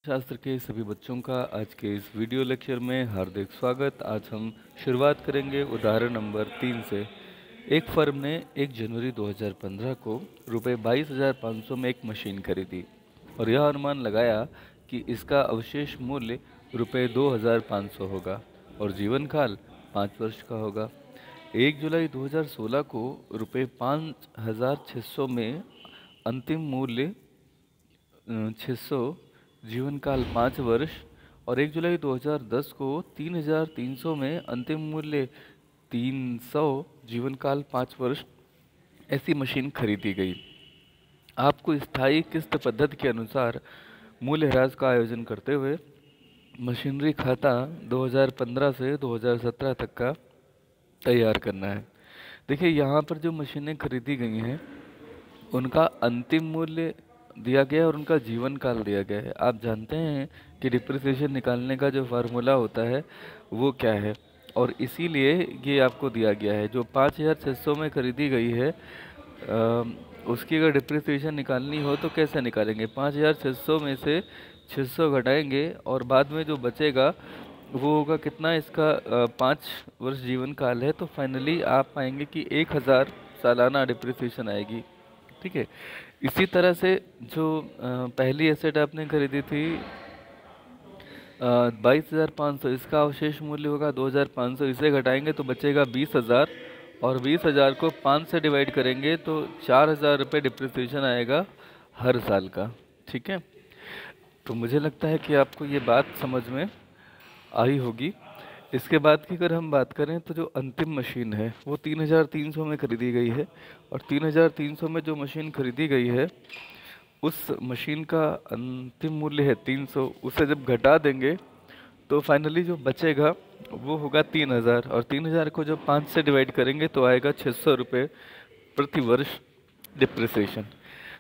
शास्त्र के सभी बच्चों का आज के इस वीडियो लेक्चर में हार्दिक स्वागत। आज हम शुरुआत करेंगे उदाहरण नंबर 3 से। एक फर्म ने 1 जनवरी 2015 को रुपये 22,500 में एक मशीन खरीदी और यह अनुमान लगाया कि इसका अवशेष मूल्य रुपये 2,500 होगा और जीवन काल 5 वर्ष का होगा। 1 जुलाई 2016 को रुपये 5,600 में अंतिम मूल्य 600, जीवन काल 5 वर्ष और 1 जुलाई 2010 को 3,300 में अंतिम मूल्य 300, जीवन काल 5 वर्ष ऐसी मशीन खरीदी गई। आपको स्थायी किस्त पद्धति के अनुसार मूल्यह्रास का आयोजन करते हुए मशीनरी खाता 2015 से 2017 तक का तैयार करना है। देखिए, यहाँ पर जो मशीनें खरीदी गई हैं उनका अंतिम मूल्य दिया गया है और उनका जीवन काल दिया गया है। आप जानते हैं कि डिप्रिसिएशन निकालने का जो फार्मूला होता है वो क्या है, और इसीलिए ये आपको दिया गया है। जो 5,600 में खरीदी गई है उसकी अगर डिप्रिसिएशन निकालनी हो तो कैसे निकालेंगे? 5,600 में से 600 घटाएंगे और बाद में जो बचेगा वो होगा कितना? इसका 5 वर्ष जीवन काल है, तो फाइनली आप पाएंगे कि 1,000 सालाना डिप्रिसिएशन आएगी। ठीक है। इसी तरह से जो पहली एसेट आपने खरीदी थी 22,500, इसका अवशेष मूल्य होगा 2,500। इसे घटाएंगे तो बचेगा 20,000 और 20,000 को 5 से डिवाइड करेंगे तो 4,000 रुपये डिप्रिसिएशन आएगा हर साल का। ठीक है, तो मुझे लगता है कि आपको ये बात समझ में आई होगी। इसके बाद की अगर हम बात करें तो जो अंतिम मशीन है वो 3,300 में खरीदी गई है और 3,300 में जो मशीन खरीदी गई है उस मशीन का अंतिम मूल्य है 300। उसे जब घटा देंगे तो फाइनली जो बचेगा वो होगा 3,000 और 3,000 को जब 5 से डिवाइड करेंगे तो आएगा 600 रुपये प्रति वर्ष डिप्रिसिएशन।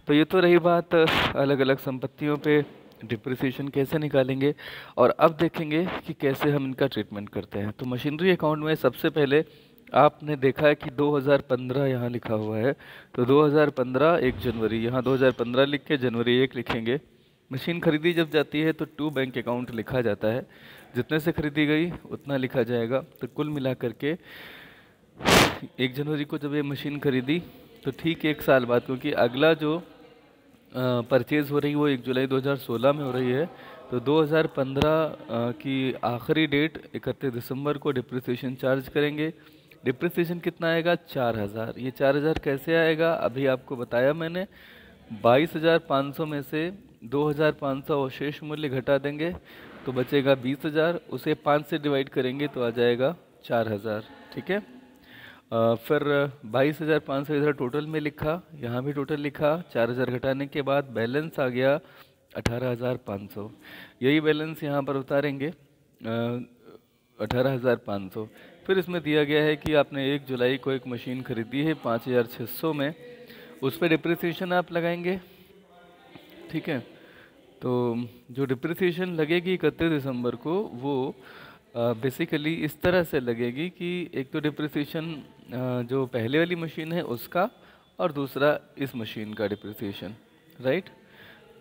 तो ये तो रही बात अलग अलग संपत्तियों पे डिप्रिसिएशन कैसे निकालेंगे, और अब देखेंगे कि कैसे हम इनका ट्रीटमेंट करते हैं। तो मशीनरी अकाउंट में सबसे पहले आपने देखा है कि 2015 यहाँ लिखा हुआ है, तो 2015 1 जनवरी, यहाँ 2015 लिख के जनवरी 1 लिखेंगे। मशीन खरीदी जब जाती है तो टू बैंक अकाउंट लिखा जाता है, जितने से खरीदी गई उतना लिखा जाएगा। तो कुल मिला करके 1 जनवरी को जब ये मशीन खरीदी तो ठीक 1 साल बाद, क्योंकि अगला जो परचेज़ हो रही है वो 1 जुलाई 2016 में हो रही है, तो 2015 की आखिरी डेट 31 दिसंबर को डिप्रिसिएशन चार्ज करेंगे। डिप्रिसिएशन कितना आएगा? 4,000। ये 4,000 कैसे आएगा? अभी आपको बताया मैंने। 22,500 में से 2,500 अवशेष मूल्य घटा देंगे तो बचेगा 20,000। उसे 5 से डिवाइड करेंगे तो आ जाएगा 4,000। ठीक है। फिर 22,500 इधर टोटल में लिखा, यहाँ भी टोटल लिखा। 4,000 घटाने के बाद बैलेंस आ गया 18,500। यही बैलेंस यहाँ पर उतारेंगे 18,500। फिर इसमें दिया गया है कि आपने 1 जुलाई को एक मशीन खरीदी है 5,600 में, उस पर डिप्रिसिएशन आप लगाएंगे। ठीक है, तो जो डिप्रिसिएशन लगेगी 31 दिसंबर को वो बेसिकली इस तरह से लगेगी कि एक तो डिप्रिसिएशन जो पहले वाली मशीन है उसका और दूसरा इस मशीन का डिप्रिसिएशन, राइट।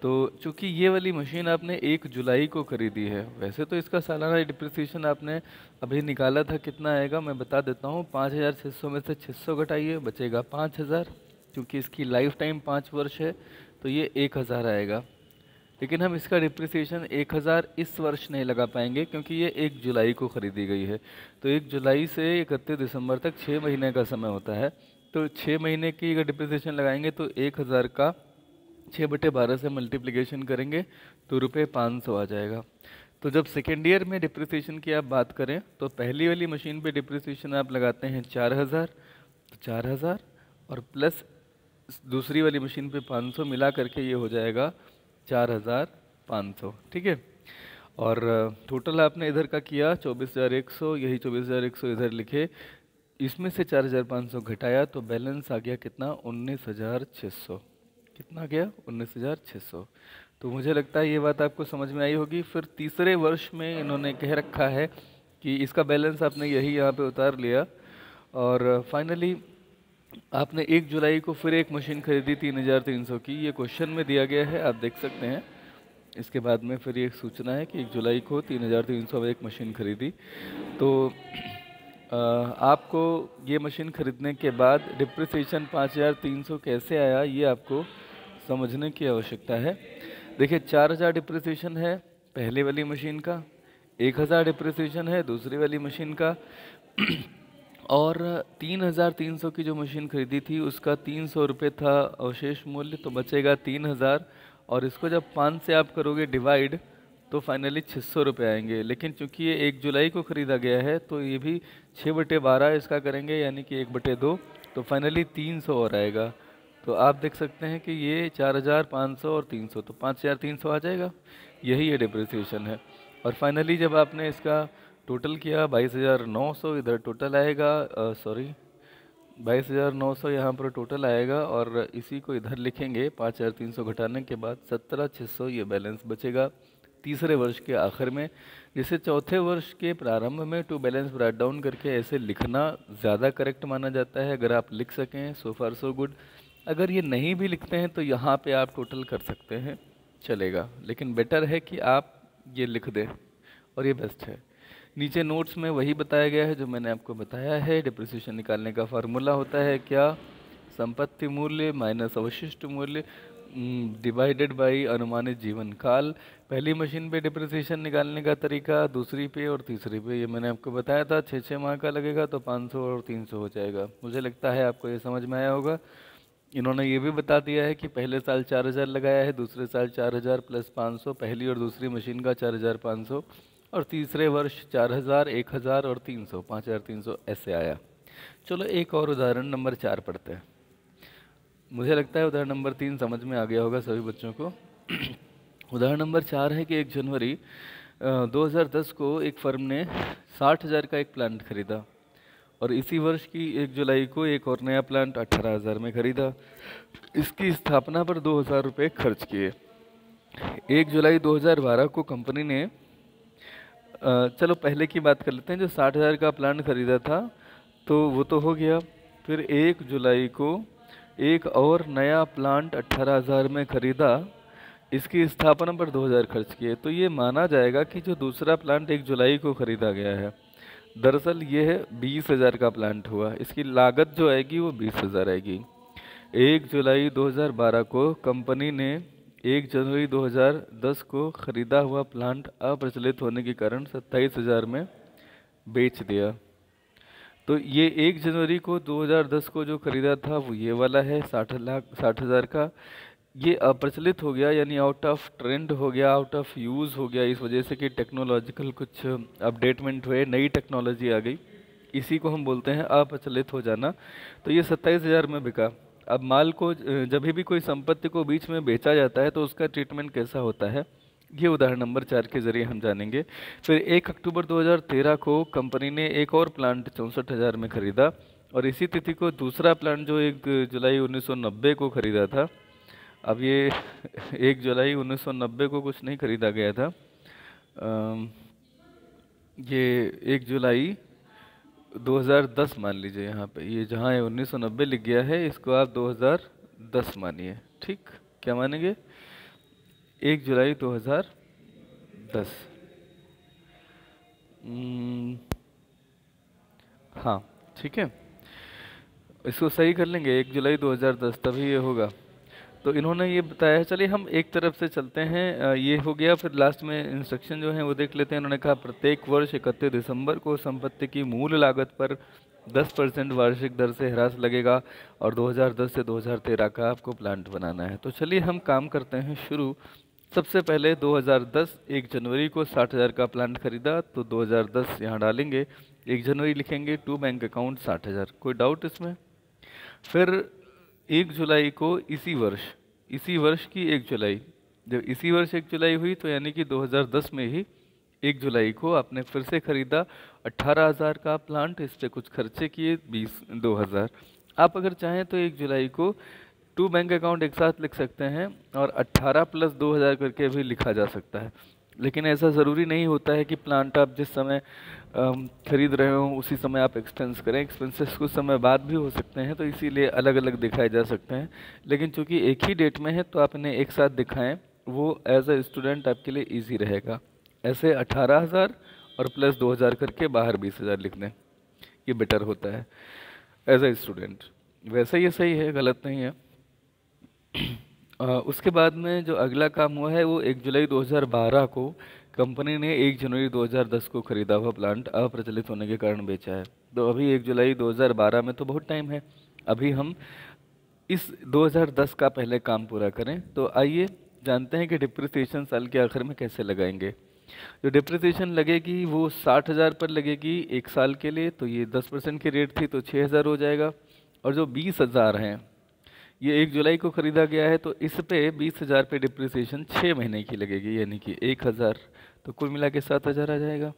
तो चूंकि ये वाली मशीन आपने 1 जुलाई को खरीदी है, वैसे तो इसका सालाना डिप्रिसिएशन आपने अभी निकाला था, कितना आएगा मैं बता देता हूँ। 5,600 में से 600 घटाइए, बचेगा 5,000। क्योंकि इसकी लाइफ टाइम 5 वर्ष है तो ये 1,000 आएगा। लेकिन हम इसका डिप्रिसिएशन 1,000 इस वर्ष नहीं लगा पाएंगे क्योंकि ये 1 जुलाई को खरीदी गई है। तो 1 जुलाई से 31 दिसंबर तक 6 महीने का समय होता है। तो 6 महीने की अगर डिप्रिसिएशन लगाएंगे तो 1,000 का 6/12 से मल्टीप्लिकेशन करेंगे तो रुपये 500 आ जाएगा। तो जब सेकेंड ईयर में डिप्रिसिएशन की आप बात करें तो पहली वाली मशीन पे डिप्रिसिएशन आप लगाते हैं 4,000, तो 4,000 और प्लस दूसरी वाली मशीन पे 500 मिला करके ये हो जाएगा 4,500। ठीक है, और टोटल आपने इधर का किया 24,100, यही 24,100 इधर लिखे। इसमें से 4,500 घटाया तो बैलेंस आ गया कितना? 19,600। कितना गया? 19,600। तो मुझे लगता है ये बात आपको समझ में आई होगी। फिर तीसरे वर्ष में इन्होंने कह रखा है कि इसका बैलेंस आपने यही यहाँ पे उतार लिया और फाइनली आपने 1 जुलाई को फिर एक मशीन खरीदी 3,300 की। ये क्वेश्चन में दिया गया है, आप देख सकते हैं। इसके बाद में फिर ये एक सूचना है कि 1 जुलाई को 3,300 में एक मशीन खरीदी। तो आपको ये मशीन खरीदने के बाद डिप्रिसिएशन 5,300 कैसे आया, ये आपको समझने की आवश्यकता है। देखिए, 4,000 डिप्रिसिएशन है पहले वाली मशीन का, 1,000 डिप्रिसिएशन है दूसरी वाली मशीन का और 3,300 की जो मशीन खरीदी थी उसका 300 रुपये था अवशेष मूल्य, तो बचेगा 3,000। और इसको जब 5 से आप करोगे डिवाइड तो फाइनली 600 रुपये आएंगे। लेकिन चूंकि ये 1 जुलाई को ख़रीदा गया है तो ये भी 6/12 इसका करेंगे, यानी कि 1/2, तो फाइनली 300 और आएगा। तो आप देख सकते हैं कि ये 4,500 और 300, तो 5,300 आ जाएगा। यही ये डिप्रिसिएशन है। और फाइनली जब आपने इसका टोटल किया 22,900 इधर टोटल आएगा, सॉरी 22,900 यहाँ पर टोटल आएगा और इसी को इधर लिखेंगे 5,300 घटाने के बाद 17,600 ये बैलेंस बचेगा तीसरे वर्ष के आखिर में। जिसे चौथे वर्ष के प्रारंभ में टू बैलेंस ब्रेक डाउन करके ऐसे लिखना ज़्यादा करेक्ट माना जाता है। अगर आप लिख सकें सो फार सो गुड। अगर ये नहीं भी लिखते हैं तो यहाँ पे आप टोटल कर सकते हैं, चलेगा, लेकिन बेटर है कि आप ये लिख दें और ये बेस्ट है। नीचे नोट्स में वही बताया गया है जो मैंने आपको बताया है। डिप्रिसिएशन निकालने का फार्मूला होता है क्या, संपत्ति मूल्य माइनस अवशिष्ट मूल्य डिवाइडेड बाई अनुमानित जीवन काल। पहली मशीन पे डिप्रिसिएशन निकालने का तरीका, दूसरी पे और तीसरी पे ये मैंने आपको बताया था। 6 माह का लगेगा तो 500 और 300 हो जाएगा। मुझे लगता है आपको ये समझ में आया होगा। इन्होंने ये भी बता दिया है कि पहले साल 4,000 लगाया है, दूसरे साल 4,000 प्लस 500, पहली और दूसरी मशीन का 4,500 और तीसरे वर्ष 4,000, 1,000 और 300, 5,300 ऐसे आया। चलो एक और उदाहरण नंबर 4 पढ़ते हैं। मुझे लगता है उदाहरण नंबर 3 समझ में आ गया होगा सभी बच्चों को। उदाहरण नंबर 4 है कि 1 जनवरी 2010 को एक फर्म ने 60,000 का एक प्लांट खरीदा और इसी वर्ष की 1 जुलाई को एक और नया प्लांट 18,000 में खरीदा। इसकी स्थापना पर 2,000 रुपये खर्च किए। 1 जुलाई 2012 को कंपनी ने चलो पहले की बात कर लेते हैं। जो 60,000 का प्लांट खरीदा था तो वो तो हो गया। फिर 1 जुलाई को एक और नया प्लांट 18,000 में खरीदा, इसकी स्थापना पर 2,000 खर्च किए। तो ये माना जाएगा कि जो दूसरा प्लांट 1 जुलाई को खरीदा गया है, दरअसल ये है 20,000 का प्लांट हुआ। इसकी लागत जो आएगी वो 20,000 आएगी। 1 जुलाई 2012 को कंपनी ने 1 जनवरी 2010 को खरीदा हुआ प्लांट अप्रचलित होने के कारण 27,000 में बेच दिया। तो ये 1 जनवरी को 2010 को जो खरीदा था वो ये वाला है 60,000 का। ये अप्रचलित हो गया, यानी आउट ऑफ ट्रेंड हो गया, आउट ऑफ यूज़ हो गया, इस वजह से कि टेक्नोलॉजिकल कुछ अपडेटमेंट हुए, नई टेक्नोलॉजी आ गई। इसी को हम बोलते हैं अप्रचलित हो जाना। तो ये 27,000 में बिका। अब माल को जब भी कोई संपत्ति को बीच में बेचा जाता है तो उसका ट्रीटमेंट कैसा होता है, ये उदाहरण नंबर 4 के जरिए हम जानेंगे। फिर 1 अक्टूबर 2013 को कंपनी ने एक और प्लांट 64,000 में खरीदा और इसी तिथि को दूसरा प्लांट जो 1 जुलाई 1990 को खरीदा था। अब ये 1 जुलाई 1990 को कुछ नहीं खरीदा गया था, ये 1 जुलाई 2010 मान लीजिए। यहाँ पे ये जहाँ 1990 लिख गया है इसको आप 2010 मानिए, ठीक? क्या मानेंगे? 1 जुलाई 2010। हाँ ठीक है, इसको सही कर लेंगे 1 जुलाई 2010, तभी ये होगा। तो इन्होंने ये बताया है। चलिए हम एक तरफ से चलते हैं, ये हो गया। फिर लास्ट में इंस्ट्रक्शन जो है वो देख लेते हैं। इन्होंने कहा प्रत्येक वर्ष 31 दिसंबर को संपत्ति की मूल लागत पर 10% वार्षिक दर से ह्रास लगेगा और 2010 से 2013 का आपको प्लांट बनाना है। तो चलिए हम काम करते हैं शुरू। सबसे पहले 2010 1 जनवरी को 60,000 का प्लांट खरीदा, तो 2010 यहाँ डालेंगे, 1 जनवरी लिखेंगे, टू बैंक अकाउंट 60,000। कोई डाउट इसमें? फिर 1 जुलाई को इसी वर्ष की 1 जुलाई, जब इसी वर्ष 1 जुलाई हुई तो यानी कि 2010 में ही 1 जुलाई को आपने फिर से खरीदा 18,000 का प्लांट, इस पर कुछ खर्चे किए 2,000। आप अगर चाहें तो 1 जुलाई को टू बैंक अकाउंट एक साथ लिख सकते हैं और 18 प्लस 2,000 करके भी लिखा जा सकता है। लेकिन ऐसा ज़रूरी नहीं होता है कि प्लांट आप जिस समय खरीद रहे हो उसी समय आप एक्सपेंस करें। एक्सपेंसेस कुछ समय बाद भी हो सकते हैं, तो इसीलिए अलग अलग दिखाए जा सकते हैं। लेकिन चूंकि एक ही डेट में है तो आप इन्हें एक साथ दिखाएं वो एज अ स्टूडेंट आपके लिए इजी रहेगा। ऐसे 18,000 और प्लस 2,000 करके बाहर 20,000 लिख दें, ये बेटर होता है एज अ स्टूडेंट। वैसे ये सही है, गलत नहीं है। उसके बाद में जो अगला काम हुआ है वो 1 जुलाई 2012 को कंपनी ने 1 जनवरी 2010 को खरीदा हुआ प्लांट अप्रचलित होने के कारण बेचा है। तो अभी 1 जुलाई 2012 में तो बहुत टाइम है, अभी हम इस 2010 का पहले काम पूरा करें। तो आइए जानते हैं कि डिप्रिसिएशन साल के आखिर में कैसे लगाएंगे। जो डिप्रिसिएशन लगेगी वो 60,000 पर लगेगी 1 साल के लिए, तो ये 10% की रेट थी तो 6,000 हो जाएगा। और जो 20,000 हैं, ये 1 जुलाई को खरीदा गया है, तो इस पे 20,000 पे डिप्रिसिएशन 6 महीने की लगेगी, यानी कि 1,000, तो कुल मिला के 7,000 आ जाएगा।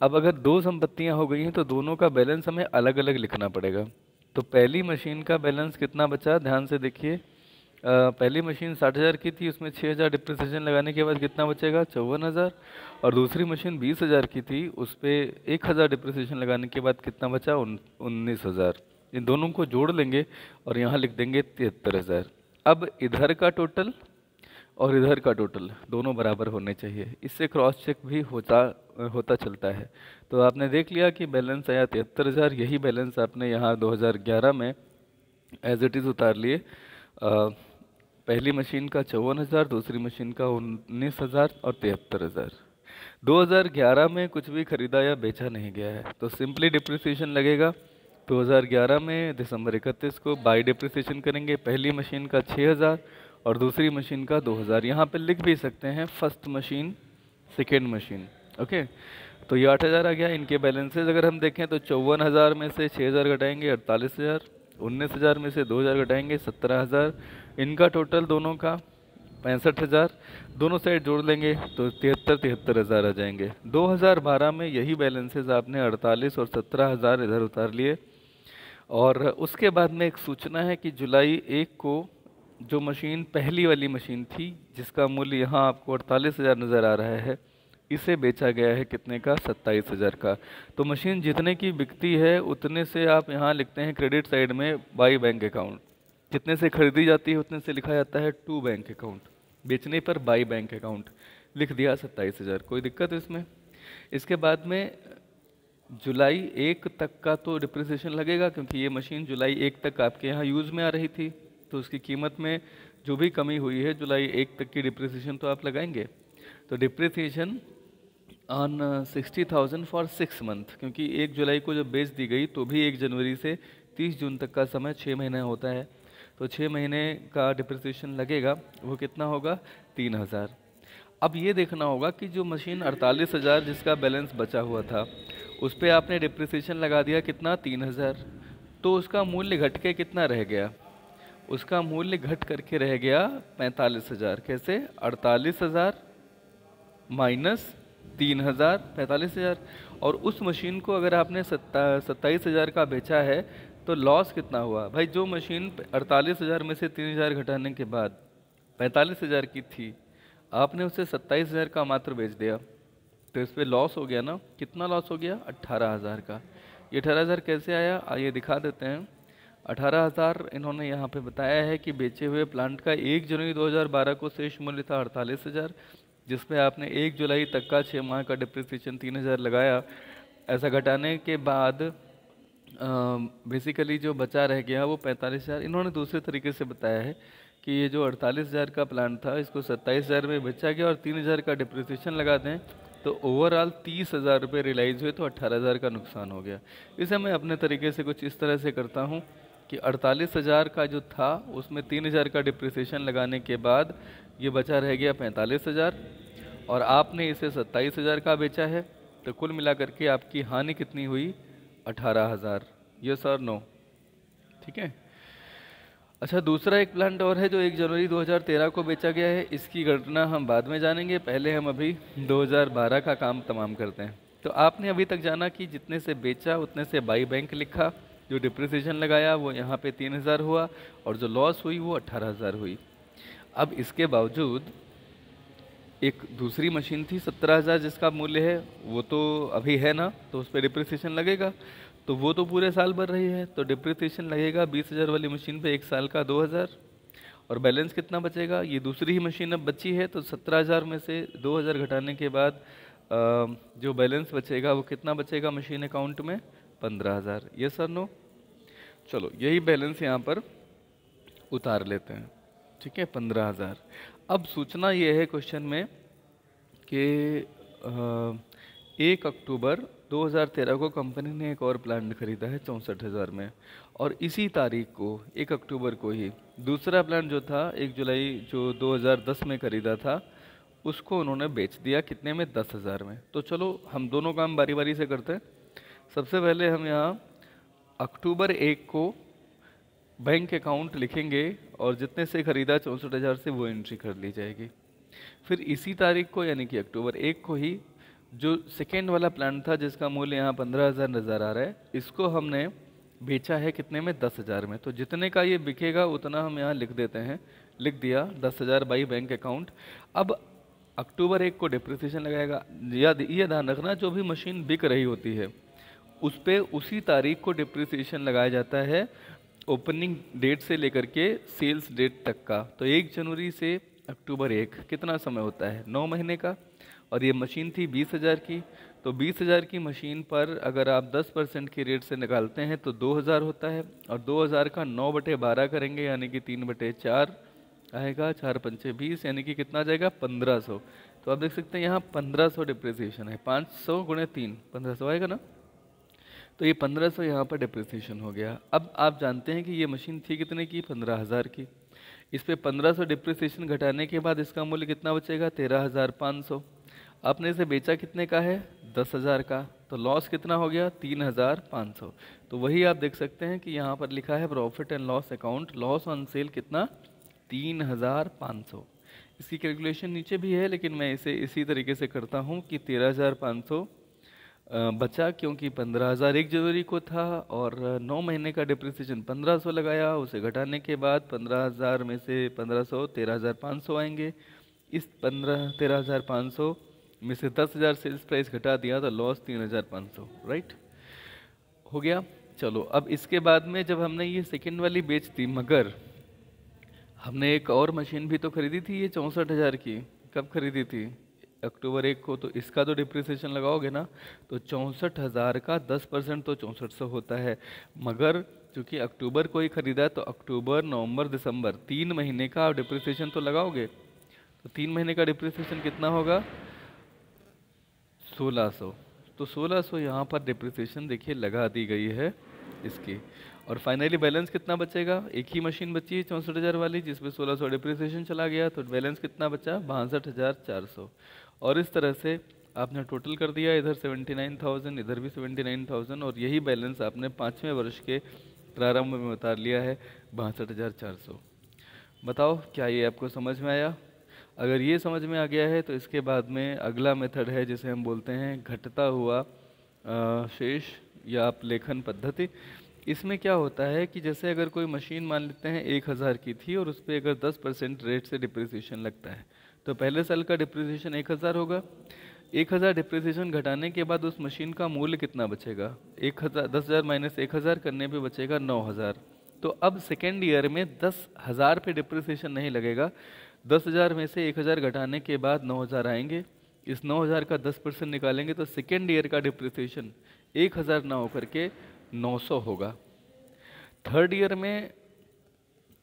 अब अगर दो संपत्तियां हो गई हैं तो दोनों का बैलेंस हमें अलग अलग लिखना पड़ेगा। तो पहली मशीन का बैलेंस कितना बचा, ध्यान से देखिए। पहली मशीन 60,000 की थी, उसमें 6,000 डिप्रिसिएशन लगाने के बाद कितना बचेगा, 54,000। और दूसरी मशीन 20,000 की थी, उस पर 1,000 डिप्रिसिएशन लगाने के बाद कितना बचा, 19,000। इन दोनों को जोड़ लेंगे और यहाँ लिख देंगे 73,000। अब इधर का टोटल और इधर का टोटल दोनों बराबर होने चाहिए, इससे क्रॉस चेक भी होता चलता है। तो आपने देख लिया कि बैलेंस आया 73,000, यही बैलेंस आपने यहाँ 2011 में एज इट इज़ उतार लिए। पहली मशीन का 54,000, दूसरी मशीन का 19,000 और 73,000। 2011 में कुछ भी खरीदा या बेचा नहीं गया है, तो सिंपली डिप्रिसिएशन लगेगा। 2011 में दिसंबर 31 को बाई डिप्रिसिएशन करेंगे, पहली मशीन का 6,000 और दूसरी मशीन का 2,000। यहाँ पे लिख भी सकते हैं first machine second machine, okay. तो ये 8,000 आ गया। इनके बैलेंसेज अगर हम देखें तो 54,000 में से 6,000 घटाएंगे 48,000, 19,000 में से 2,000 घटाएंगे 17,000, इनका टोटल दोनों का 65,000। दोनों साइड जोड़ लेंगे तो 73,000 आ जाएंगे। 2012 में यही बैलेंसेज आपने 48 और 17,000 इधर उतार लिए। और उसके बाद में एक सूचना है कि जुलाई 1 को जो मशीन पहली वाली मशीन थी, जिसका मूल्य यहाँ आपको 48,000 नज़र आ रहा है, इसे बेचा गया है कितने का, 27,000 का। तो मशीन जितने की बिकती है उतने से आप यहाँ लिखते हैं क्रेडिट साइड में बाई बैंक अकाउंट, जितने से खरीदी जाती है उतने से लिखा जाता है टू बैंक अकाउंट, बेचने पर बाई बैंक अकाउंट लिख दिया 27,000। कोई दिक्कत इसमें? इसके बाद में जुलाई 1 तक का तो डिप्रिसिएशन लगेगा, क्योंकि ये मशीन जुलाई 1 तक आपके यहाँ यूज़ में आ रही थी, तो उसकी कीमत में जो भी कमी हुई है जुलाई 1 तक की डिप्रिसिएशन तो आप लगाएंगे। तो डिप्रिसिएशन ऑन 60,000 फॉर 6 मंथ, क्योंकि 1 जुलाई को जब बेच दी गई तो भी 1 जनवरी से 30 जून तक का समय 6 महीने होता है, तो 6 महीने का डिप्रिसिएशन लगेगा, वो कितना होगा, 3,000। अब ये देखना होगा कि जो मशीन 48,000 जिसका बैलेंस बचा हुआ था, उस पर आपने डिप्रिसिएशन लगा दिया कितना, 3,000, तो उसका मूल्य घट के कितना रह गया, उसका मूल्य घट करके रह गया 45,000। कैसे, 48,000 माइनस 3,000, 45,000। और उस मशीन को अगर आपने 27,000 का बेचा है तो लॉस कितना हुआ भाई, जो मशीन 48,000 में से 3,000 घटाने के बाद 45,000 की थी, आपने उसे 27,000 का मात्र बेच दिया, तो इस पर लॉस हो गया ना। कितना लॉस हो गया, 18,000 का। ये 18,000 कैसे आया, आइए दिखा देते हैं। 18,000 इन्होंने यहाँ पे बताया है कि बेचे हुए प्लांट का 1 जनवरी 2012 को शेष मूल्य था 48,000, जिसमें आपने 1 जुलाई तक का 6 माह का डिप्रिसिएशन 3,000 लगाया। ऐसा घटाने के बाद बेसिकली जो बचा रह गया वो 45,000। इन्होंने दूसरे तरीके से बताया है कि ये जो 48,000 का प्लान था, इसको 27,000 में बेचा गया और 3,000 का डिप्रिसिएशन लगा दें तो ओवरऑल 30,000 रुपये रियलाइज हुए, तो 18,000 का नुकसान हो गया। इसे मैं अपने तरीके से कुछ इस तरह से करता हूँ कि 48,000 का जो था उसमें 3,000 का डिप्रिसिएशन लगाने के बाद ये बचा रह गया 45,000, और आपने इसे 27,000 का बेचा है, तो कुल मिला करके आपकी हानि कितनी हुई, 18,000। यस और नो, ठीक है। अच्छा, दूसरा एक प्लांट और है जो 1 जनवरी 2013 को बेचा गया है, इसकी घटना हम बाद में जानेंगे, पहले हम अभी 2012 का काम तमाम करते हैं। तो आपने अभी तक जाना कि जितने से बेचा उतने से बाई बैंक लिखा, जो डिप्रिसिएशन लगाया वो यहाँ पे 3,000 हुआ, और जो लॉस हुई वो 18,000 हुई। अब इसके बावजूद एक दूसरी मशीन थी 17,000 जिसका मूल्य है, वो तो अभी है ना, तो उस पर डिप्रिसिएशन लगेगा, तो वो तो पूरे साल भर रही है, तो डिप्रिसिएशन लगेगा 20,000 वाली मशीन पे 1 साल का 2,000, और बैलेंस कितना बचेगा, ये दूसरी ही मशीन अब बची है, तो 17,000 में से 2,000 घटाने के बाद जो बैलेंस बचेगा वो कितना बचेगा मशीन अकाउंट में, 15,000। यस और नो? चलो यही बैलेंस यहाँ पर उतार लेते हैं, ठीक है, 15,000। अब सूचना ये है क्वेश्चन में कि 1 अक्टूबर 2013 को कंपनी ने एक और प्लांट खरीदा है 64,000 में, और इसी तारीख को 1 अक्टूबर को ही दूसरा प्लांट जो था 1 जुलाई जो 2010 में खरीदा था उसको उन्होंने बेच दिया, कितने में, 10,000 में। तो चलो हम दोनों काम बारी बारी से करते हैं। सबसे पहले हम यहाँ अक्टूबर 1 को बैंक अकाउंट लिखेंगे और जितने से खरीदा 64,000 से वो एंट्री कर ली जाएगी। फिर इसी तारीख को यानी कि अक्टूबर 1 को ही जो सेकेंड वाला प्लांट था जिसका मूल्य यहाँ 15,000 नज़र आ रहा है, इसको हमने बेचा है कितने में, 10,000 में। तो जितने का ये बिकेगा उतना हम यहाँ लिख देते हैं, लिख दिया 10,000 बाई बैंक अकाउंट। अब अक्टूबर 1 को डिप्रिसिएशन लगाएगा। ये ध्यान रखना जो भी मशीन बिक रही होती है उस पर उसी तारीख को डिप्रिसिएशन लगाया जाता है, ओपनिंग डेट से लेकर के सेल्स डेट तक का। तो 1 जनवरी से अक्टूबर 1 कितना समय होता है, 9 महीने का। और ये मशीन थी 20,000 की, तो 20,000 की मशीन पर अगर आप 10% की रेट से निकालते हैं तो 2,000 होता है, और 2,000 का 9/12 करेंगे यानी कि 3/4 आएगा, 4 पंचे 20 यानी कि कितना जाएगा, 1500। तो आप देख सकते हैं यहाँ 1500 डिप्रिसिएशन है, 500 गुणे 3 1500 आएगा ना। तो ये 1500 यहाँ पर डिप्रिसिएशन हो गया। अब आप जानते हैं कि ये मशीन थी कितने की, 15,000 की। इस पे 1500 डिप्रिसिएशन घटाने के बाद इसका मूल्य कितना बचेगा, 13,500। आपने इसे बेचा कितने का है, 10,000 का। तो लॉस कितना हो गया, 3,500। तो वही आप देख सकते हैं कि यहाँ पर लिखा है profit and loss account, loss on sale कितना, 3,500। इसकी कैलकुलेशन नीचे भी है लेकिन मैं इसे इसी तरीके से करता हूँ कि 13,500 बचा, क्योंकि 15,000 1 जनवरी को था और 9 महीने का डिप्रिसिएशन 1500 लगाया, उसे घटाने के बाद 15,000 में से 1500 13,500 आएंगे। इस 13,500 में से 10,000 सेल्स प्राइस घटा दिया तो लॉस 3,500, राइट, हो गया। चलो अब इसके बाद में जब हमने ये सेकेंड वाली बेच दी, मगर हमने एक और मशीन भी तो खरीदी थी ये 64,000 की। कब खरीदी थी, अक्टूबर 1 को। तो इसका तो डिप्रिसिएशन लगाओगे ना, तो 64,000 का 10% तो 6400 होता है। मगर चूंकि अक्टूबर को ही खरीदा है तो अक्टूबर नवंबर दिसंबर 3 महीने का आप डिप्रिसिएशन तो लगाओगे। तो 3 महीने का डिप्रिसिएशन कितना होगा, 1600। तो 1600 यहाँ पर डिप्रिसिएशन देखिए लगा दी गई है इसकी। और फाइनली बैलेंस कितना बचेगा, एक ही मशीन बची है 64,000 वाली जिसमें 1600 डिप्रिसिएशन चला गया, तो बैलेंस कितना बचा, 62,400। और इस तरह से आपने टोटल कर दिया, इधर 79,000 इधर भी 79,000, और यही बैलेंस आपने 5वें वर्ष के प्रारंभ में उतार लिया है, 62,400। बताओ क्या ये आपको समझ में आया? अगर ये समझ में आ गया है तो इसके बाद में अगला मेथड है जिसे हम बोलते हैं घटता हुआ शेष या अपलेखन पद्धति। इसमें क्या होता है कि जैसे अगर कोई मशीन मान लेते हैं 1,000 की थी और उस पर अगर 10% रेट से डिप्रिसिएशन लगता है तो पहले साल का डिप्रिसिएशन 1,000 होगा। 1,000 डिप्रिसिएशन घटाने के बाद उस मशीन का मूल्य कितना बचेगा, 10,000 माइनस 1,000 करने पे बचेगा 9,000। तो अब सेकेंड ईयर में 10,000 पे डिप्रिसिएशन नहीं लगेगा, 10,000 में से 1,000 घटाने के बाद 9,000 आएंगे। इस 9,000 का 10% निकालेंगे तो सेकेंड ईयर का डिप्रिसिएशन 1,000 ना होकर के 900 होगा। थर्ड ईयर में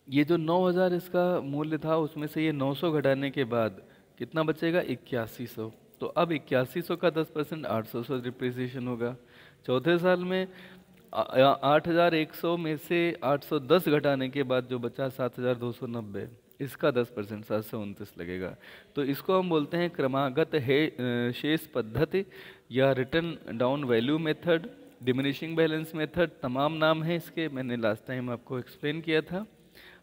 ये जो 9,000 इसका मूल्य था उसमें से ये 900 घटाने के बाद कितना बचेगा, 8100। तो अब 8100 का 10% 800 डिप्रिसिएशन होगा। चौथे साल में 8,100 में से 810 घटाने के बाद जो बचा 7,290, इसका 10% 729 लगेगा। तो इसको हम बोलते हैं क्रमागत है शेष पद्धति या return down value method, diminishing balance method, तमाम नाम है इसके, मैंने लास्ट टाइम आपको एक्सप्लेन किया था।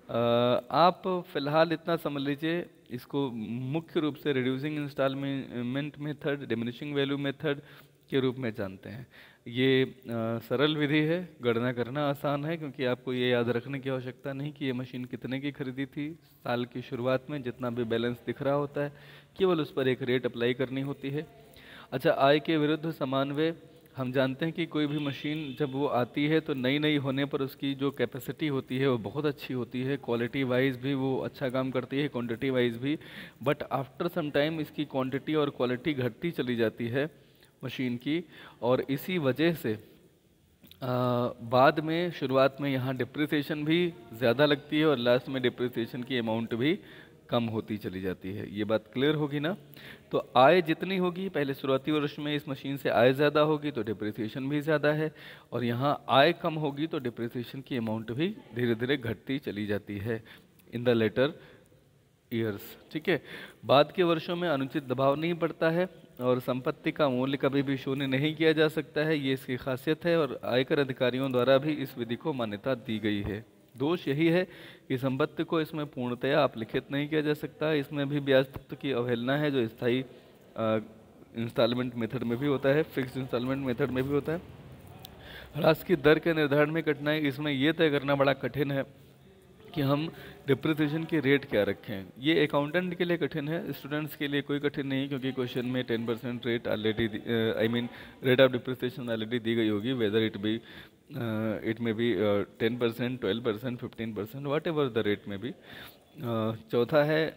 आप फिलहाल इतना समझ लीजिए, इसको मुख्य रूप से reducing instalment method, diminishing value method के रूप में जानते हैं। ये सरल विधि है, गणना करना आसान है, क्योंकि आपको ये याद रखने की आवश्यकता नहीं कि ये मशीन कितने की खरीदी थी। साल की शुरुआत में जितना भी बैलेंस दिख रहा होता है केवल उस पर एक रेट अप्लाई करनी होती है। अच्छा, आय के विरुद्ध समान व्यय, हम जानते हैं कि कोई भी मशीन जब वो आती है तो नई नई होने पर उसकी जो कैपेसिटी होती है वो बहुत अच्छी होती है, क्वालिटी वाइज भी वो अच्छा काम करती है, क्वांटिटी वाइज भी। बट आफ्टर सम टाइम इसकी क्वांटिटी और क्वालिटी घटती चली जाती है मशीन की, और इसी वजह से बाद में शुरुआत में यहाँ डिप्रिसिएशन भी ज़्यादा लगती है और लास्ट में डिप्रिसिएशन की अमाउंट भी कम होती चली जाती है। ये बात क्लियर होगी ना? तो आय जितनी होगी पहले शुरुआती वर्ष में इस मशीन से आय ज़्यादा होगी तो डिप्रिसिएशन भी ज़्यादा है, और यहाँ आय कम होगी तो डिप्रिसिएशन की अमाउंट भी धीरे धीरे घटती चली जाती है इन द लेटर ईयर्स। ठीक है, बाद के वर्षों में अनुचित दबाव नहीं पड़ता है और संपत्ति का मूल्य कभी भी शून्य नहीं किया जा सकता है, ये इसकी खासियत है, और आयकर अधिकारियों द्वारा भी इस विधि को मान्यता दी गई है। दोष यही है कि संपत्ति को इसमें पूर्णतया अपलिखित नहीं किया जा सकता, इसमें भी ब्याज तत्व की अवहेलना है जो स्थायी इंस्टॉलमेंट मेथड में भी होता है, फिक्स्ड इंस्टॉलमेंट मेथड में भी होता है। ह्रास की दर के निर्धारण में कठिनाई, इसमें यह तय करना बड़ा कठिन है कि हम डिप्रिसिएशन की रेट क्या रखें। ये अकाउंटेंट के लिए कठिन है, स्टूडेंट्स के लिए कोई कठिन नहीं, क्योंकि क्वेश्चन में 10% rate already rate of depreciation already दी गई होगी, whether it may be 10%, 12%, 15%, whatever the rate may भी। चौथा है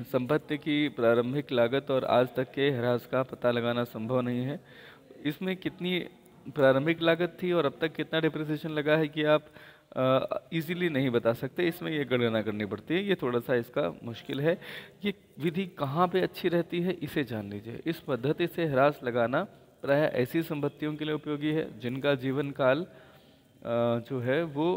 संपत्ति की प्रारंभिक लागत और आज तक के ह्रास का पता लगाना संभव नहीं है। इसमें कितनी प्रारंभिक लागत थी और अब तक कितना डिप्रिसिएशन लगा है कि आप इजीली नहीं बता सकते, इसमें ये गणना करनी पड़ती है, ये थोड़ा सा इसका मुश्किल है। ये विधि कहाँ पे अच्छी रहती है इसे जान लीजिए। इस पद्धति से ह्रास लगाना प्रायः ऐसी संपत्तियों के लिए उपयोगी है जिनका जीवन काल जो है वो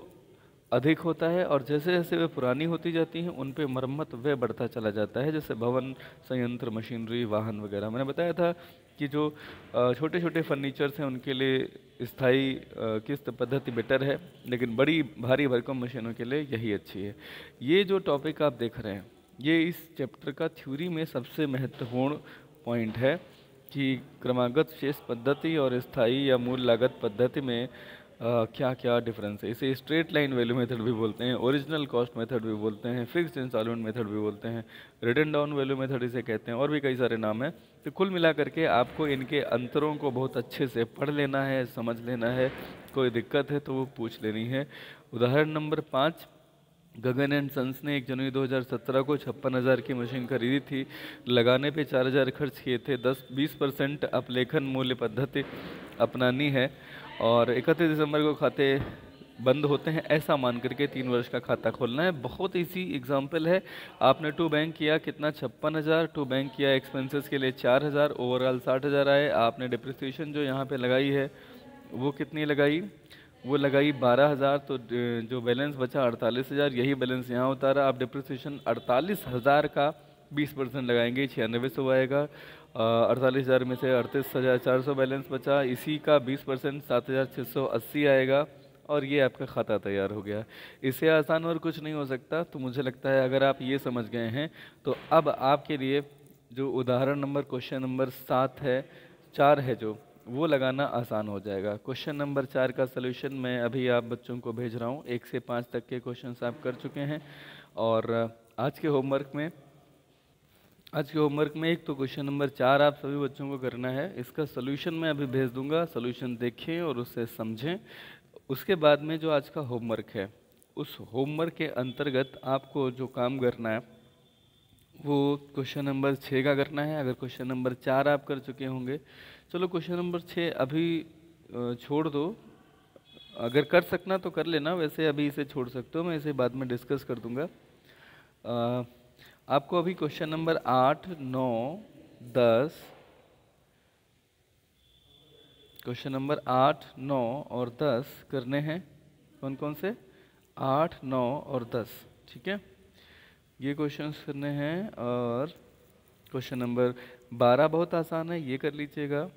अधिक होता है, और जैसे जैसे वे पुरानी होती जाती हैं उन पे मरम्मत व्यय बढ़ता चला जाता है, जैसे भवन, संयंत्र, मशीनरी, वाहन वगैरह। मैंने बताया था कि जो छोटे छोटे फर्नीचर्स हैं उनके लिए स्थायी किस्त पद्धति बेटर है, लेकिन बड़ी भारी भरकम मशीनों के लिए यही अच्छी है। ये जो टॉपिक आप देख रहे हैं ये इस चैप्टर का थ्योरी में सबसे महत्वपूर्ण पॉइंट है कि क्रमागत शेष पद्धति और स्थायी या मूल लागत पद्धति में क्या क्या डिफरेंस है। इसे स्ट्रेट लाइन वैल्यू मेथड भी बोलते हैं, ओरिजिनल कॉस्ट मेथड भी बोलते हैं, फिक्स्ड इंस्टॉलमेंट मेथड भी बोलते हैं, रिटन डाउन वैल्यू मेथड इसे कहते हैं, और भी कई सारे नाम हैं। तो कुल मिला करके आपको इनके अंतरों को बहुत अच्छे से पढ़ लेना है, समझ लेना है, कोई दिक्कत है तो वो पूछ लेनी है। उदाहरण नंबर 5, गगन एंड सन्स ने 1 जनवरी 2017 को 56,000 की मशीन खरीदी थी, लगाने पे 4,000 खर्च किए थे, 10-20% अपलेखन मूल्य पद्धति अपनानी है और 31 दिसंबर को खाते बंद होते हैं, ऐसा मान करके 3 वर्ष का खाता खोलना है। बहुत इजी एग्जाम्पल है। आपने टू बैंक किया कितना, 56,000, टू बैंक किया एक्सपेंसेस के लिए 4,000, ओवरऑल 60,000 आए। आपने डिप्रिसिएशन जो यहाँ पे लगाई है वो कितनी लगाई, वो लगाई 12,000, तो जो बैलेंस बचा 48,000, यही बैलेंस यहाँ उतारा। आप डिप्रिसिएशन 48,000 का 20% लगाएंगे, 9600 आएगा। 48,000 में से 38,400 बैलेंस बचा, इसी का 20% 7,680 आएगा, और ये आपका खाता तैयार हो गया। इससे आसान और कुछ नहीं हो सकता। तो मुझे लगता है अगर आप ये समझ गए हैं तो अब आपके लिए जो उदाहरण नंबर क्वेश्चन नंबर 4 है जो वो लगाना आसान हो जाएगा। क्वेश्चन नंबर 4 का सलूशन मैं अभी आप बच्चों को भेज रहा हूँ। 1 से 5 तक के क्वेश्चंस आप कर चुके हैं, और आज के होमवर्क में एक तो क्वेश्चन नंबर 4 आप सभी बच्चों को करना है। इसका सलूशन मैं अभी भेज दूंगा, सलूशन देखें और उससे समझें। उसके बाद में जो आज का होमवर्क है उस होमवर्क के अंतर्गत आपको जो काम करना है वो क्वेश्चन नंबर 6 का करना है। अगर क्वेश्चन नंबर 4 आप कर चुके होंगे, चलो क्वेश्चन नंबर 6 अभी छोड़ दो, अगर कर सकना तो कर लेना, वैसे अभी इसे छोड़ सकते हो, मैं इसे बाद में डिस्कस कर दूंगा। आपको अभी क्वेश्चन नंबर 8, 9, 10, क्वेश्चन नंबर 8, 9 और 10 करने हैं। कौन कौन से? 8, 9 और 10, ठीक है, ये क्वेश्चंस करने हैं। और क्वेश्चन नंबर 12 बहुत आसान है, ये कर लीजिएगा।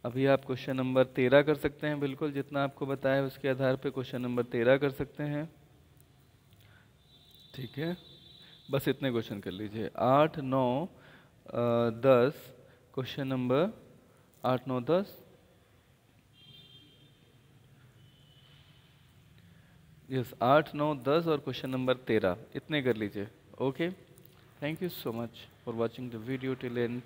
अभी आप क्वेश्चन नंबर 13 कर सकते हैं, बिल्कुल जितना आपको बताया उसके आधार पे क्वेश्चन नंबर 13 कर सकते हैं, ठीक है। बस इतने क्वेश्चन कर लीजिए। 8, 9, 10, क्वेश्चन नंबर 8, 9, 10, यस 8, 9, 10 और क्वेश्चन नंबर 13, इतने कर लीजिए। Okay, thank you so much for watching the video till and.